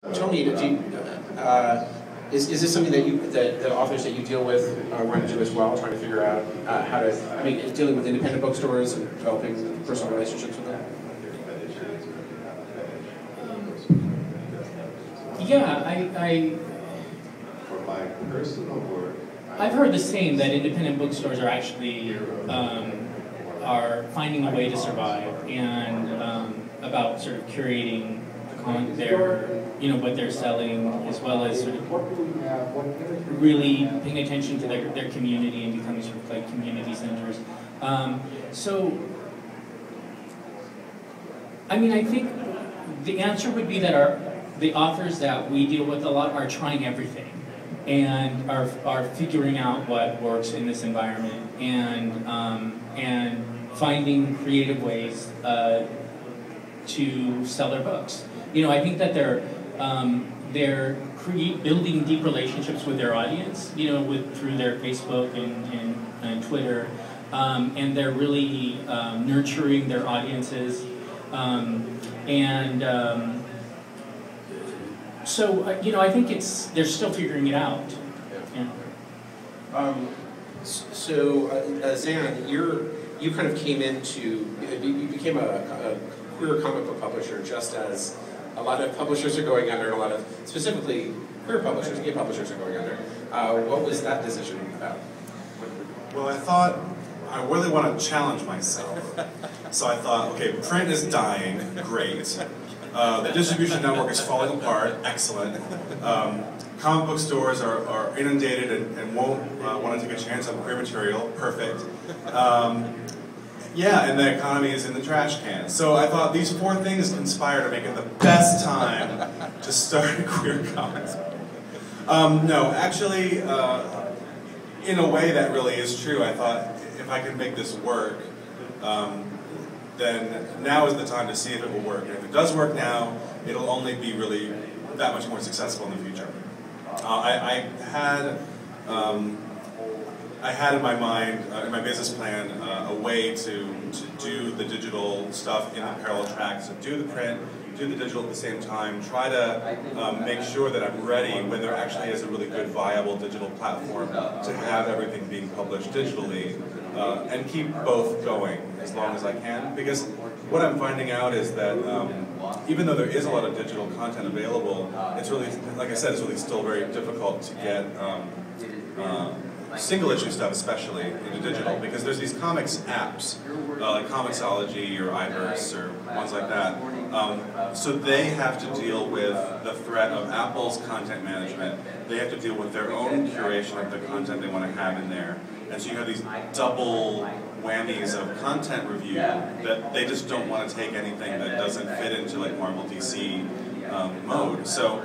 Tell me, is this something that the authors that you deal with run into as well, trying to figure out how to, I mean, dealing with independent bookstores and developing personal relationships with them? Yeah, For my personal work, I've heard the same, that independent bookstores are actually are finding a way to survive, and about sort of curating what they're selling, as well as sort of really paying attention to their community and becoming sort of like community centers. So, I mean, I think the answer would be that the authors that we deal with a lot are trying everything and are figuring out what works in this environment, and finding creative ways to sell their books. You know, I think that they're building deep relationships with their audience, you know, through their Facebook and Twitter, and they're really nurturing their audiences, so you know, I think they're still figuring it out. Yeah. Zan, you kind of came into, you became a queer comic book publisher just as a lot of publishers are going under, and a lot of, specifically, queer publishers, gay publishers are going under. What was that decision about? Well, I thought I really want to challenge myself. So I thought, okay, print is dying, great. The distribution network is falling apart, excellent. Comic book stores are inundated and won't want to take a chance on queer material, perfect. Yeah, and the economy is in the trash can. So I thought these four things conspire to make it the best time to start a queer comics. No, actually, in a way that really is true. I thought if I can make this work, then now is the time to see if it will work. And if it does work now, it'll only be really that much more successful in the future. I had in my mind, in my business plan, a way to do the digital stuff in parallel tracks, to do the print, do the digital at the same time, try to make sure that I'm ready when there actually is a really good, viable digital platform to have everything being published digitally, and keep both going as long as I can. Because what I'm finding out is that even though there is a lot of digital content available, it's really, like I said, it's really still very difficult to get single issue stuff especially into digital, because there's these comics apps like Comixology or iVerse or ones like that. So they have to deal with the threat of Apple's content management. They have to deal with their own curation of the content they want to have in there. And so you have these double whammies of content review that they just don't want to take anything that doesn't fit into like Marvel DC mode. So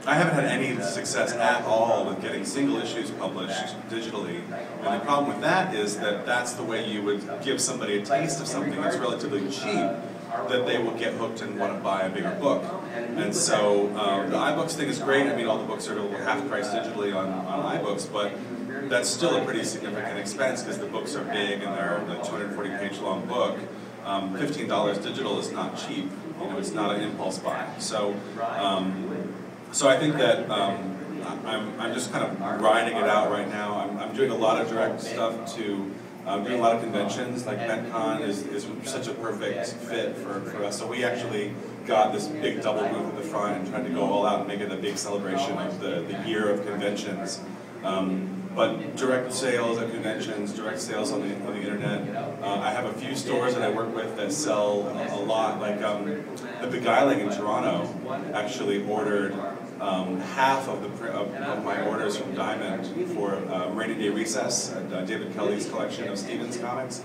I haven't had any success at all with getting single issues published digitally. And the problem with that is that that's the way you would give somebody a taste of something that's relatively cheap, that they will get hooked and want to buy a bigger book. And so the iBooks thing is great. I mean, all the books are half price digitally on iBooks, but that's still a pretty significant expense because the books are big and they're a 240-page long book. $15 digital is not cheap. You know, it's not an impulse buy. So, so I think that I'm just kind of riding it out right now. I'm doing a lot of direct stuff to. Doing a lot of conventions, like BentCon is such a perfect fit for us. So we actually got this big double booth at the front and tried to go all out and make it a big celebration of the year of conventions. But direct sales at conventions, direct sales on the internet. I have a few stores that I work with that sell a lot. Like the Beguiling in Toronto actually ordered half of my orders from Diamond for Rainy Day Recess, David Kelly's collection of Stevens comics.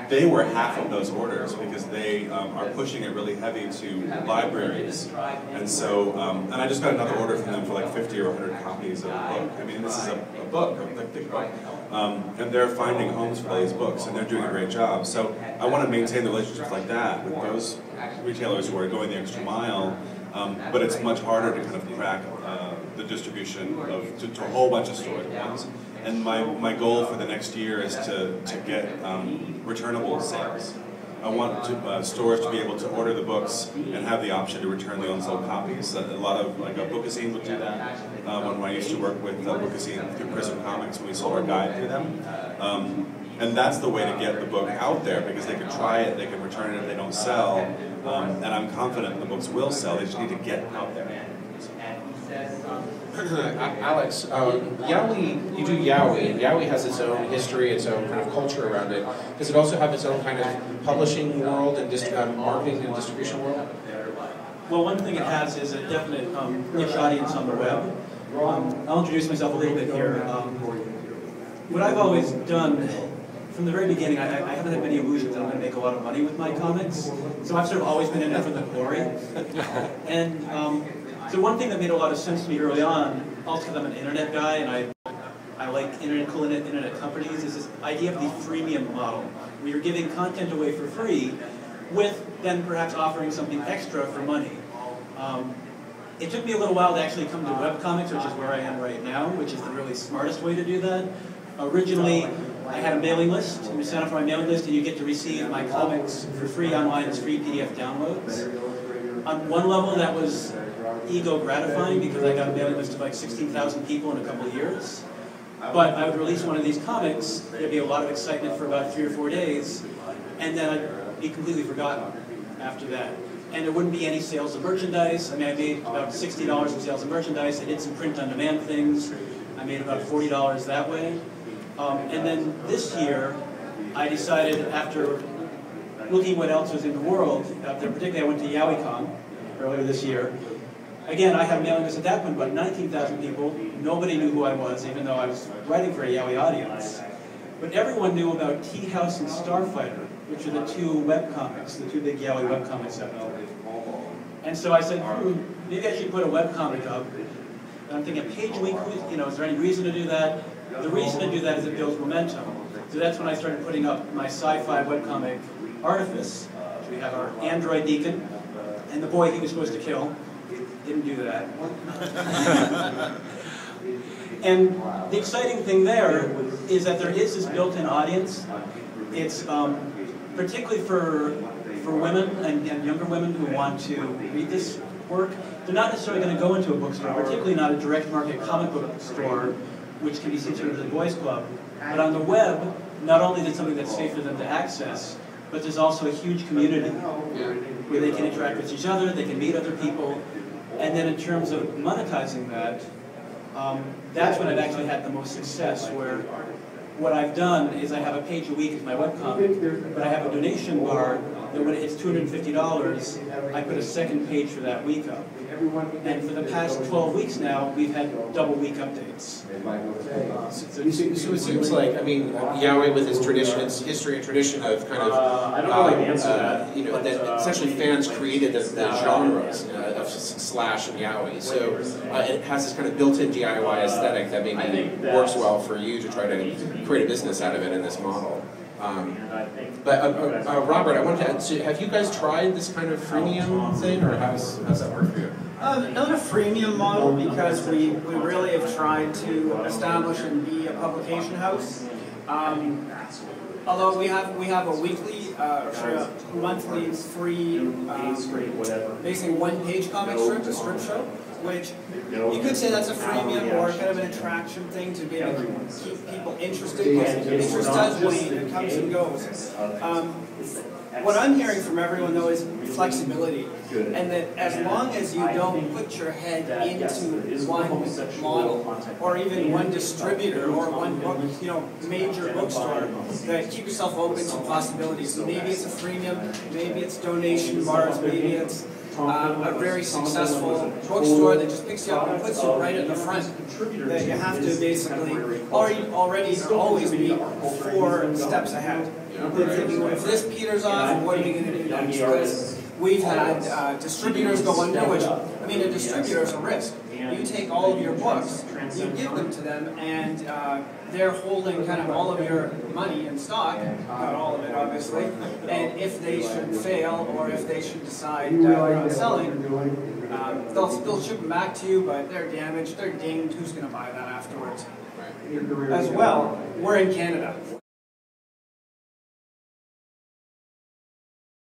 They were half of those orders because they are pushing it really heavy to libraries. And so, and I just got another order from them for like 50 or 100 copies of a book. I mean, this is a book, a thick book. And they're finding homes for these books, and they're doing a great job. So I want to maintain the relationships like that with those retailers who are going the extra mile. But it's much harder to kind of crack the distribution to a whole bunch of stores at once. And my goal for the next year is to get returnable sales. I want stores to be able to order the books and have the option to return the unsold copies. A lot of, like, Bookazine would do that. When I used to work with Bookazine through Prism Comics, when we sold our guide through them. And that's the way to get the book out there, because they can try it, they can return it if they don't sell, and I'm confident the books will sell. They just need to get out there. Alex, Yowie, you do Yowie, and Yowie has its own history, its own kind of culture around it. Does it also have its own kind of publishing world and marketing and distribution world? Well, one thing it has is a definite niche audience on the web. I'll introduce myself a little bit here. What I've always done from the very beginning, I haven't had many illusions that I'm going to make a lot of money with my comics, so I've sort of always been in it for the glory. And so one thing that made a lot of sense to me early on, also because I'm an internet guy and I like cool internet companies, is this idea of the freemium model, where you're giving content away for free, with then perhaps offering something extra for money. It took me a little while to actually come to webcomics, which is where I am right now, which is the really smartest way to do that. Originally, I had a mailing list, and you sign up for my mailing list and you get to receive my comics for free online as free PDF downloads. On one level, that was ego gratifying because I got a mailing list of like 16,000 people in a couple of years. But I would release one of these comics, there'd be a lot of excitement for about 3 or 4 days, and then I'd be completely forgotten after that. And there wouldn't be any sales of merchandise. I mean, I made about $60 in sales of merchandise. I did some print-on-demand things. I made about $40 that way. And then this year, I decided, after looking what else was in the world, particularly I went to YowieCon earlier this year. Again, I had a mailing list at that point, about 19,000 people. Nobody knew who I was, even though I was writing for a Yowie audience. But everyone knew about Tea House and Starfighter, which are the 2 webcomics, the 2 big Yowie webcomics out there. And so I said, maybe I should put a webcomic up. And I'm thinking, page a week, is there any reason to do that? The reason to do that is it builds momentum. So that's when I started putting up my sci-fi webcomic, Artifice. So we have our android deacon, and the boy he was supposed to kill. Didn't do that. And the exciting thing there is that there is this built-in audience. It's particularly for women and younger women who want to read this work. They're not necessarily going to go into a bookstore, particularly not a direct market comic book store, which can be situated as a boys' club. But on the web, not only is it something that's safe for them to access, but there's also a huge community where they can interact with each other, they can meet other people, and then in terms of monetizing that, that's when I've actually had the most success, where what I've done is I have a page a week as my webcomic, but I have a donation bar that when it hits $250, I put a second page for that week up. And for the past 12 weeks now, we've had double week updates. So it seems like, I mean, Yowie with its tradition, its history and tradition of kind of, that essentially fans created the genres of Slash and Yowie. So it has this kind of built-in DIY aesthetic that maybe works well for you to try to create a business out of it in this model. Robert, I wanted to add, so have you guys tried this kind of freemium thing, or how's that work for you? Not a freemium model, because we really have tried to establish and be a publication house. Although we have a weekly, a monthly free, basically one-page comic strip, a strip show, which you could say that's a freemium or kind of an attraction thing to maybe keep people interested, because interest does wane, it comes and goes. What I'm hearing from everyone, though, is flexibility, and that as long as you don't put your head into one model, or even one distributor, or one book, major bookstore, that keep yourself open to possibilities. So maybe it's a freemium, maybe it's donation bars, maybe it's a very successful bookstore that just picks you up and puts you right at the front. That you have to basically always be 4 steps ahead. If this peters off, what are we going to do next? Because we've had distributors go under, which, I mean, a distributor is a risk. You take all of your books, you give them to them, and they're holding kind of all of your money in stock, not all of it, obviously, and if they should fail, or if they should decide they're not selling, they'll ship them back to you, but they're damaged, they're dinged, who's going to buy that afterwards? As well, we're in Canada.